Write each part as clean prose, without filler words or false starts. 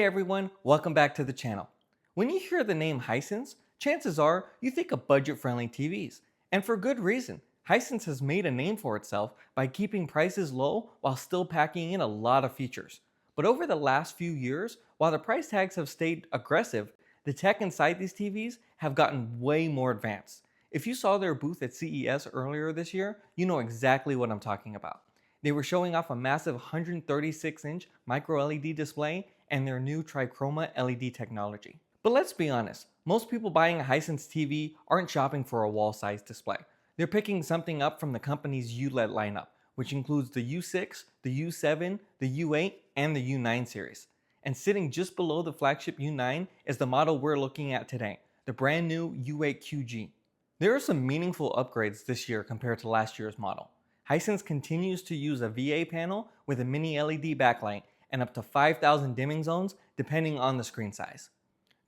Hey everyone, welcome back to the channel. When you hear the name Hisense, chances are you think of budget-friendly TVs. And for good reason. Hisense has made a name for itself by keeping prices low while still packing in a lot of features. But over the last few years, while the price tags have stayed aggressive, the tech inside these TVs have gotten way more advanced. If you saw their booth at CES earlier this year, you know exactly what I'm talking about. They were showing off a massive 136-inch micro LED display and their new trichroma LED technology. But let's be honest, most people buying a Hisense TV aren't shopping for a wall-sized display. They're picking something up from the company's ULED lineup, which includes the U6, the U7, the U8, and the U9 series. And sitting just below the flagship U9 is the model we're looking at today, the brand new U8QG. There are some meaningful upgrades this year compared to last year's model. Hisense continues to use a VA panel with a mini LED backlight and up to 5,000 dimming zones depending on the screen size.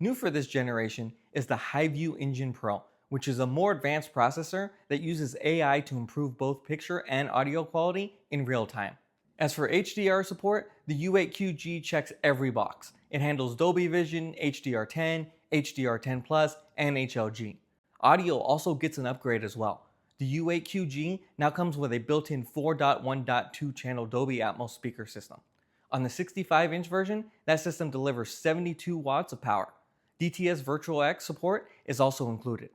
New for this generation is the HiView Engine Pro, which is a more advanced processor that uses AI to improve both picture and audio quality in real time. As for HDR support, the U8QG checks every box. It handles Dolby Vision, HDR10, HDR10 Plus, and HLG. Audio also gets an upgrade as well. The U8QG now comes with a built-in 4.1.2 channel Dolby Atmos speaker system. On the 65-inch version, that system delivers 72 watts of power. DTS Virtual X support is also included.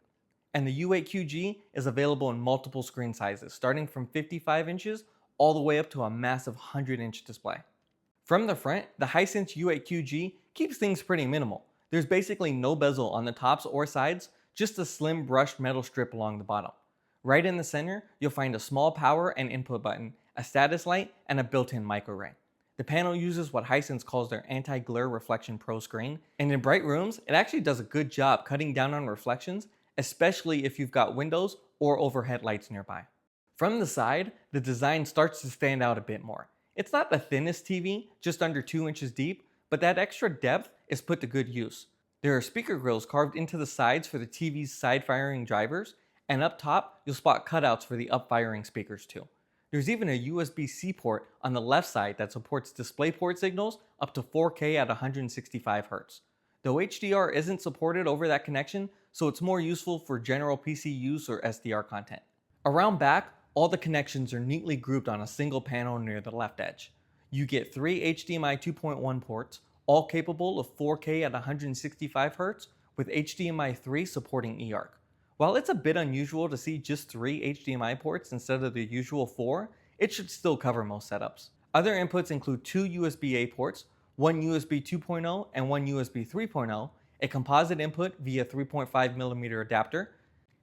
And the U8QG is available in multiple screen sizes, starting from 55 inches all the way up to a massive 100-inch display. From the front, the Hisense U8QG keeps things pretty minimal. There's basically no bezel on the tops or sides, just a slim brushed metal strip along the bottom. Right in the center, you'll find a small power and input button, a status light, and a built-in mic array. The panel uses what Hisense calls their Anti-Glare Reflection Pro screen, and in bright rooms, it actually does a good job cutting down on reflections, especially if you've got windows or overhead lights nearby. From the side, the design starts to stand out a bit more. It's not the thinnest TV, just under 2 inches deep, but that extra depth is put to good use. There are speaker grills carved into the sides for the TV's side-firing drivers, and up top, you'll spot cutouts for the up-firing speakers too. There's even a USB-C port on the left side that supports DisplayPort signals up to 4K at 165 Hz. Though HDR isn't supported over that connection, so it's more useful for general PC use or SDR content. Around back, all the connections are neatly grouped on a single panel near the left edge. You get 3 HDMI 2.1 ports, all capable of 4K at 165 Hz, with HDMI 3 supporting eARC. While it's a bit unusual to see just 3 HDMI ports instead of the usual 4, it should still cover most setups. Other inputs include 2 USB-A ports, one USB 2.0 and one USB 3.0, a composite input via 3.5mm adapter,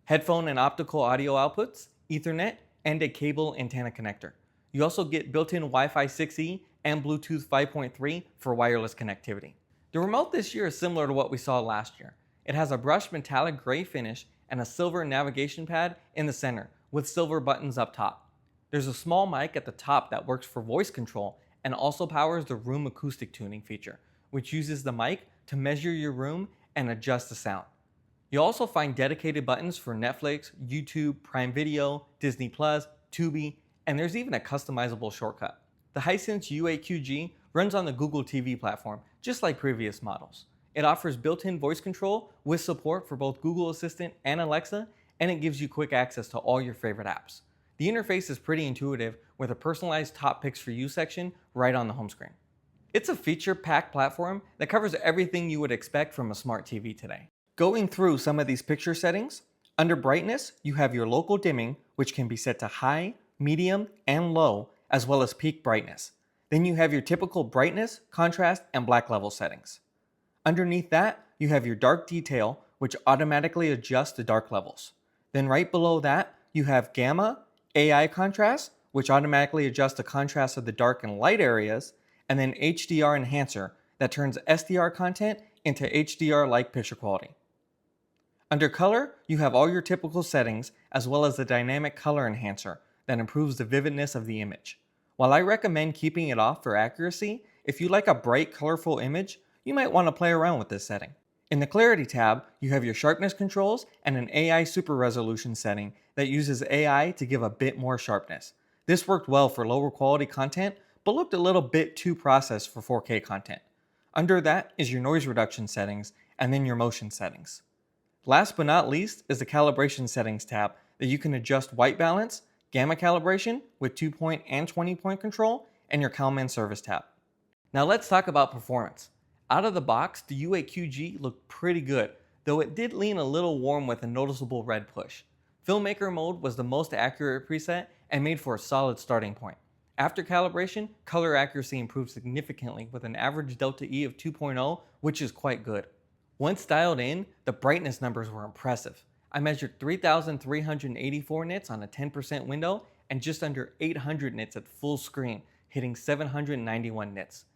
headphone and optical audio outputs, Ethernet, and a cable antenna connector. You also get built-in Wi-Fi 6E and Bluetooth 5.3 for wireless connectivity. The remote this year is similar to what we saw last year. It has a brushed metallic gray finish and a silver navigation pad in the center with silver buttons up top. There's a small mic at the top that works for voice control and also powers the room acoustic tuning feature, which uses the mic to measure your room and adjust the sound. You'll also find dedicated buttons for Netflix, YouTube, Prime Video, Disney+, Tubi, and there's even a customizable shortcut. The Hisense U8QG runs on the Google TV platform, just like previous models. It offers built-in voice control with support for both Google Assistant and Alexa, and it gives you quick access to all your favorite apps. The interface is pretty intuitive with a personalized top picks for you section right on the home screen. It's a feature-packed platform that covers everything you would expect from a smart TV today. Going through some of these picture settings, under brightness, you have your local dimming, which can be set to high, medium, and low, as well as peak brightness. Then you have your typical brightness, contrast, and black level settings. Underneath that, you have your dark detail, which automatically adjusts the dark levels. Then right below that, you have gamma, AI contrast, which automatically adjusts the contrast of the dark and light areas, and then HDR enhancer that turns SDR content into HDR-like picture quality. Under color, you have all your typical settings, as well as the dynamic color enhancer that improves the vividness of the image. While I recommend keeping it off for accuracy, if you like a bright, colorful image, you might want to play around with this setting. In the Clarity tab, you have your sharpness controls and an AI super resolution setting that uses AI to give a bit more sharpness. This worked well for lower quality content, but looked a little bit too processed for 4K content. Under that is your noise reduction settings and then your motion settings. Last but not least is the calibration settings tab that you can adjust white balance, gamma calibration with 2-point and 20-point control, and your CalMan service tab. Now let's talk about performance. Out of the box, the U8QG looked pretty good, though it did lean a little warm with a noticeable red push. Filmmaker mode was the most accurate preset and made for a solid starting point. After calibration, color accuracy improved significantly with an average delta E of 2.0, which is quite good. Once dialed in, the brightness numbers were impressive. I measured 3,384 nits on a 10% window and just under 800 nits at full screen, hitting 791 nits.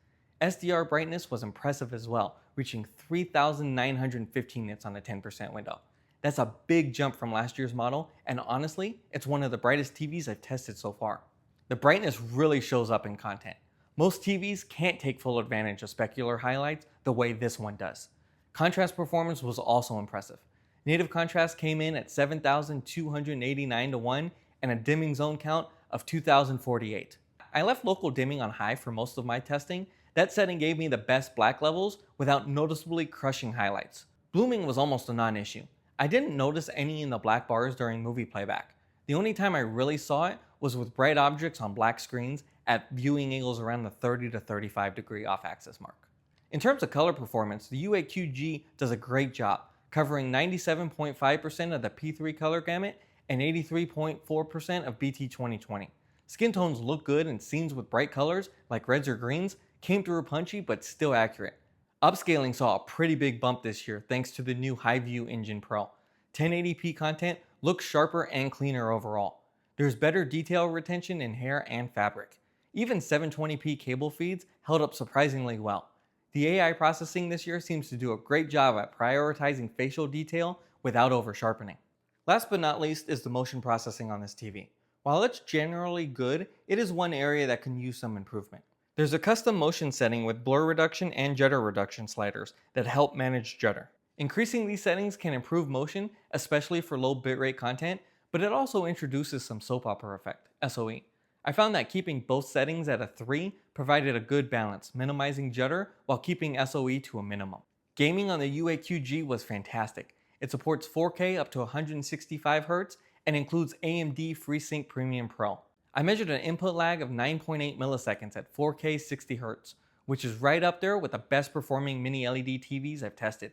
SDR brightness was impressive as well, reaching 3,915 nits on a 10% window. That's a big jump from last year's model, and honestly, it's one of the brightest TVs I've tested so far. The brightness really shows up in content. Most TVs can't take full advantage of specular highlights the way this one does. Contrast performance was also impressive. Native contrast came in at 7,289 to 1 and a dimming zone count of 2,048. I left local dimming on high for most of my testing. That setting gave me the best black levels without noticeably crushing highlights. Blooming was almost a non-issue. I didn't notice any in the black bars during movie playback. The only time I really saw it was with bright objects on black screens at viewing angles around the 30 to 35 degree off-axis mark. In terms of color performance, the U8QG does a great job, covering 97.5% of the P3 color gamut and 83.4% of BT 2020. Skin tones look good and scenes with bright colors like reds or greens came through punchy but still accurate. Upscaling saw a pretty big bump this year thanks to the new HiView Engine Pro. 1080p content looks sharper and cleaner overall. There's better detail retention in hair and fabric. Even 720p cable feeds held up surprisingly well. The AI processing this year seems to do a great job at prioritizing facial detail without over-sharpening. Last but not least is the motion processing on this TV. While it's generally good, it is one area that can use some improvement. There's a custom motion setting with blur reduction and jutter reduction sliders that help manage jutter. Increasing these settings can improve motion, especially for low bitrate content, but it also introduces some soap opera effect, SOE. I found that keeping both settings at a 3 provided a good balance, minimizing jutter while keeping SOE to a minimum. Gaming on the U8QG was fantastic. It supports 4K up to 165Hz and includes AMD FreeSync Premium Pro. I measured an input lag of 9.8 milliseconds at 4K 60Hz, which is right up there with the best performing mini-LED TVs I've tested.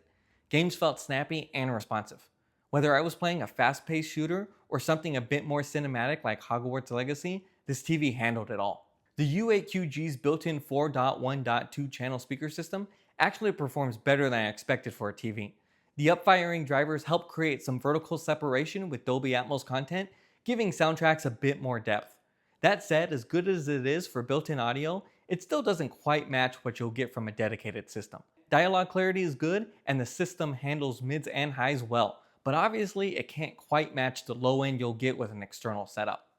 Games felt snappy and responsive. Whether I was playing a fast-paced shooter or something a bit more cinematic like Hogwarts Legacy, this TV handled it all. The U8QG's built-in 4.1.2 channel speaker system actually performs better than I expected for a TV. The up-firing drivers help create some vertical separation with Dolby Atmos content, giving soundtracks a bit more depth. That said, as good as it is for built-in audio, it still doesn't quite match what you'll get from a dedicated system. Dialogue clarity is good, and the system handles mids and highs well, but obviously it can't quite match the low end you'll get with an external setup.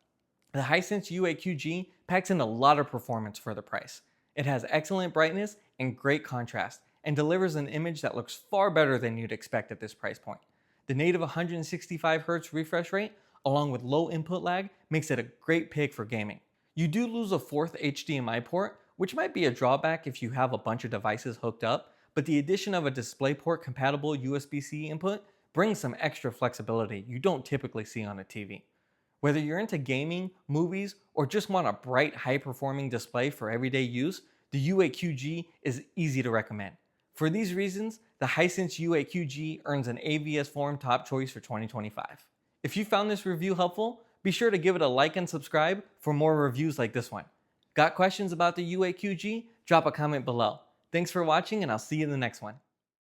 The Hisense U8QG packs in a lot of performance for the price. It has excellent brightness and great contrast, and delivers an image that looks far better than you'd expect at this price point. The native 165Hz refresh rate, along with low input lag, makes it a great pick for gaming. You do lose a fourth HDMI port, which might be a drawback if you have a bunch of devices hooked up, but the addition of a DisplayPort compatible USB-C input brings some extra flexibility you don't typically see on a TV. Whether you're into gaming, movies, or just want a bright, high-performing display for everyday use, the U8QG is easy to recommend. For these reasons, the Hisense U8QG earns an AVSForum top choice for 2025. If you found this review helpful, be sure to give it a like and subscribe for more reviews like this one. Got questions about the U8QG? Drop a comment below. Thanks for watching, and I'll see you in the next one.